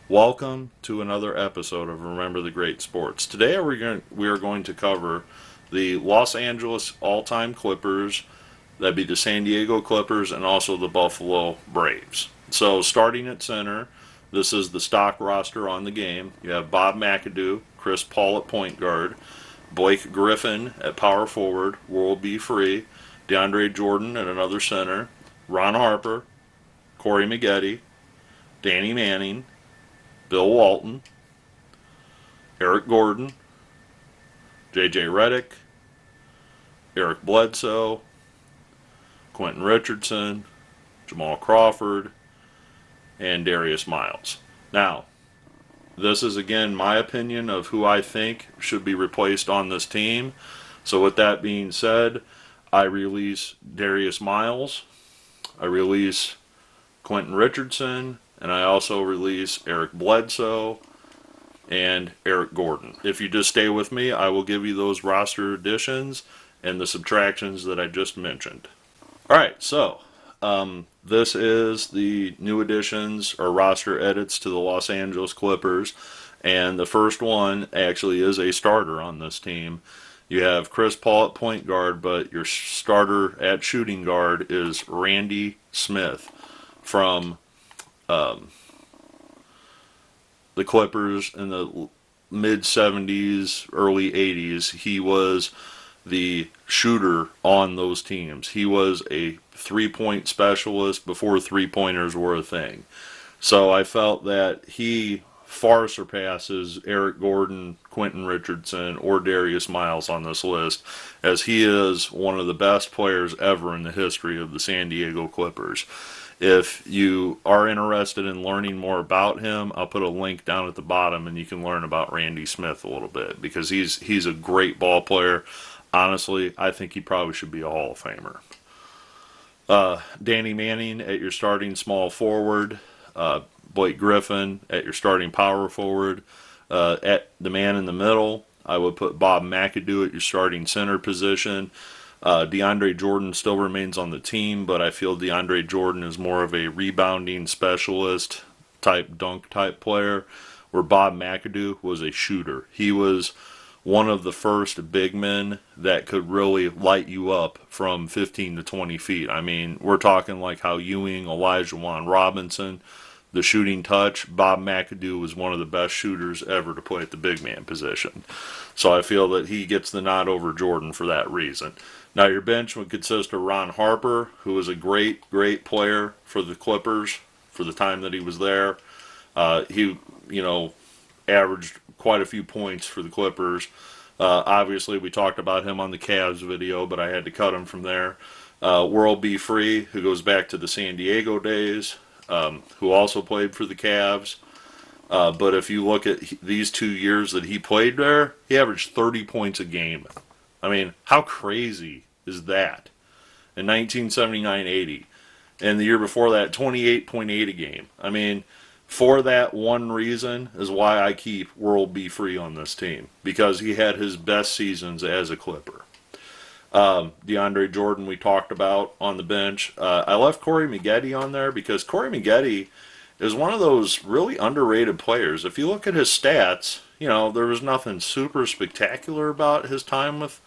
Welcome to another episode of Remember the Great Sports. Today we are going to cover the Los Angeles all-time Clippers, that'd be the San Diego Clippers, and also the Buffalo Braves. So starting at center, this is the stock roster on the game. You have Bob McAdoo, Chris Paul at point guard, Blake Griffin at power forward, World B. Free, DeAndre Jordan at another center, Ron Harper, Corey Maggette, Danny Manning, Bill Walton, Eric Gordon, J.J. Redick, Eric Bledsoe, Quentin Richardson, Jamal Crawford, and Darius Miles. Now, this is again my opinion of who I think should be replaced on this team. So with that being said, I release Darius Miles, I release Quentin Richardson, and I also release Eric Bledsoe and Eric Gordon. If you just stay with me, I will give you those roster additions and the subtractions that I just mentioned. Alright, so this is the new additions or roster edits to the Los Angeles Clippers, and the first one actually is a starter on this team. You have Chris Paul at point guard, but your starter at shooting guard is Randy Smith from the Clippers in the mid 70s, early 80s. He was the shooter on those teams. He was a three-point specialist before three-pointers were a thing. So I felt that he far surpasses Eric Gordon, Quentin Richardson, or Darius Miles on this list, as he is one of the best players ever in the history of the San Diego Clippers. If you are interested in learning more about him, I'll put a link down at the bottom and you can learn about Randy Smith a little bit, because he's a great ball player. Honestly, I think he probably should be a Hall of Famer. Danny Manning at your starting small forward, Blake Griffin at your starting power forward. At the man in the middle, I would put Bob McAdoo at your starting center position. DeAndre Jordan still remains on the team, but I feel DeAndre Jordan is more of a rebounding specialist type, dunk type player, where Bob McAdoo was a shooter. He was one of the first big men that could really light you up from 15 to 20 feet. I mean, we're talking like how Ewing, Elijah Wan Robinson, the shooting touch. Bob McAdoo was one of the best shooters ever to play at the big man position. So I feel that he gets the nod over Jordan for that reason. Now your bench would consist of Ron Harper, who was a great player for the Clippers for the time that he was there. He, averaged quite a few points for the Clippers. Obviously, we talked about him on the Cavs video, but I had to cut him from there. World B. Free, who goes back to the San Diego days, who also played for the Cavs. But if you look at these 2 years that he played there, he averaged 30 points a game. I mean, how crazy is that? In 1979-80. And the year before that, 28.8 a game. I mean, for that one reason is why I keep World B. Free on this team, because he had his best seasons as a Clipper. DeAndre Jordan we talked about on the bench. I left Corey Maggette on there because Corey Maggette is one of those really underrated players. If you look at his stats, there was nothing super spectacular about his time with,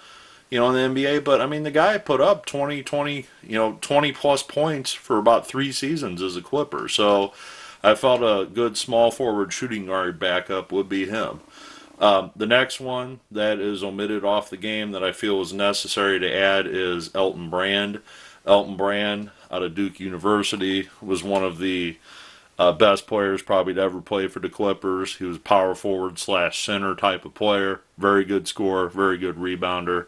in the NBA, but I mean, the guy put up 20 plus points for about 3 seasons as a Clipper. So I felt a good small forward shooting guard backup would be him. The next one that is omitted off the game that I feel is necessary to add is Elton Brand. Elton Brand out of Duke University was one of the best players probably to ever play for the Clippers. He was power forward / center type of player. Very good scorer, very good rebounder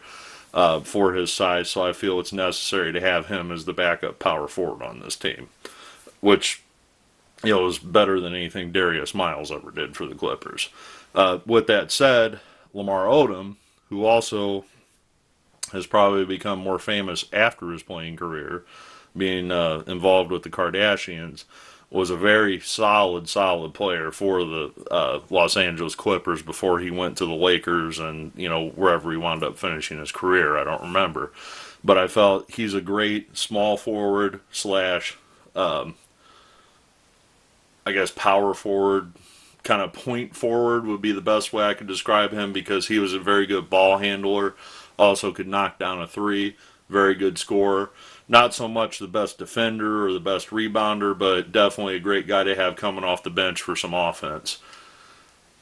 for his size. So I feel it's necessary to have him as the backup power forward on this team, which was better than anything Darius Miles ever did for the Clippers. With that said, Lamar Odom, who also has probably become more famous after his playing career, being involved with the Kardashians, was a very solid player for the Los Angeles Clippers before he went to the Lakers and, wherever he wound up finishing his career. I don't remember. But I felt he's a great small forward / I guess power forward kind of point forward would be the best way I could describe him, because he was a very good ball handler, also could knock down a three, very good scorer. Not so much the best defender or the best rebounder, but definitely a great guy to have coming off the bench for some offense.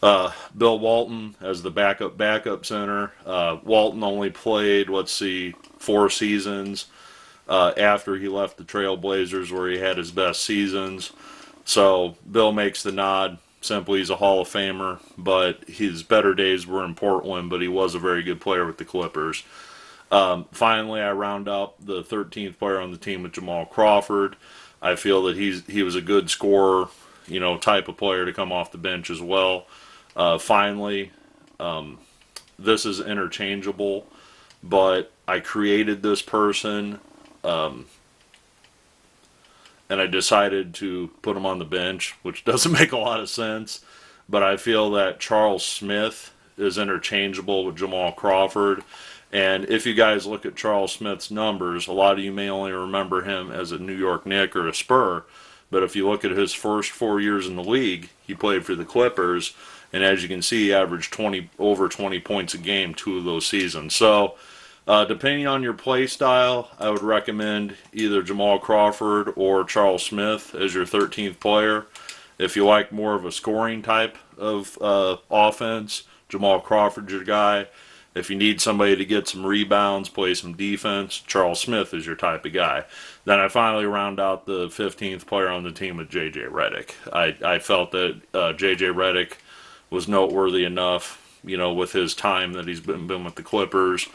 Bill Walton as the backup center. Walton only played, 4 seasons after he left the Trailblazers, where he had his best seasons. So Bill makes the nod. Simply, he's a Hall of Famer, but his better days were in Portland, but he was a very good player with the Clippers. Finally, I round out the 13th player on the team with Jamal Crawford. I feel that he was a good scorer, type of player to come off the bench as well. Finally, this is interchangeable, but I created this person, and I decided to put him on the bench, which doesn't make a lot of sense, but I feel that Charles Smith is interchangeable with Jamal Crawford. And if you guys look at Charles Smith's numbers, a lot of you may only remember him as a New York Knick or a Spur, but if you look at his first 4 years in the league, he played for the Clippers, and as you can see, he averaged over 20 points a game 2 of those seasons. So, depending on your play style, I would recommend either Jamal Crawford or Charles Smith as your 13th player. If you like more of a scoring type of offense, Jamal Crawford's your guy. If you need somebody to get some rebounds, play some defense, Charles Smith is your type of guy. Then I finally round out the 15th player on the team with J.J. Redick. I felt that J.J. Redick was noteworthy enough, with his time that he's been with the Clippers.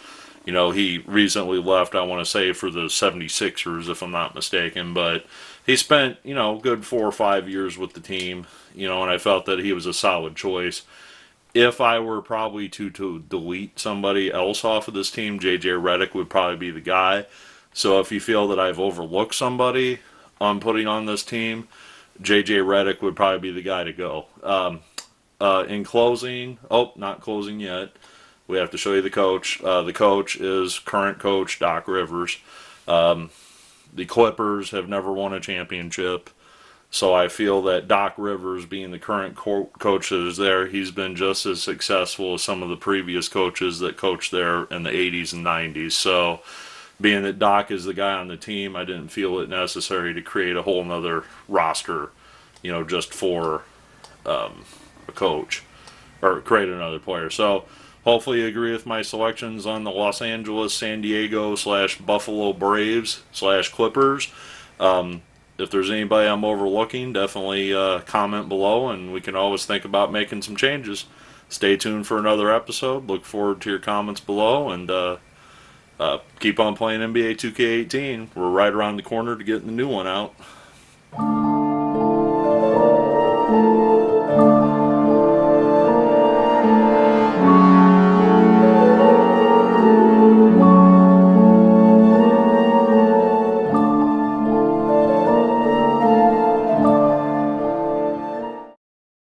He recently left, I want to say, for the 76ers, if I'm not mistaken. But he spent, good 4 or 5 years with the team, and I felt that he was a solid choice. If I were probably to delete somebody else off of this team, J.J. Redick would probably be the guy. So if you feel that I've overlooked somebody on putting on this team, J.J. Redick would probably be the guy to go. In closing, not closing yet, we have to show you the coach. The coach is current coach Doc Rivers. The Clippers have never won a championship. So I feel that Doc Rivers, being the current coach that is there, he's been just as successful as some of the previous coaches that coached there in the 80s and 90s. So being that Doc is the guy on the team, I didn't feel it necessary to create a whole nother roster, just for a coach, or create another player. So hopefully you agree with my selections on the Los Angeles, San Diego / Buffalo Braves / Clippers. If there's anybody I'm overlooking, definitely comment below, and we can always think about making some changes. Stay tuned for another episode. Look forward to your comments below, and keep on playing NBA 2K18. We're right around the corner to getting the new one out.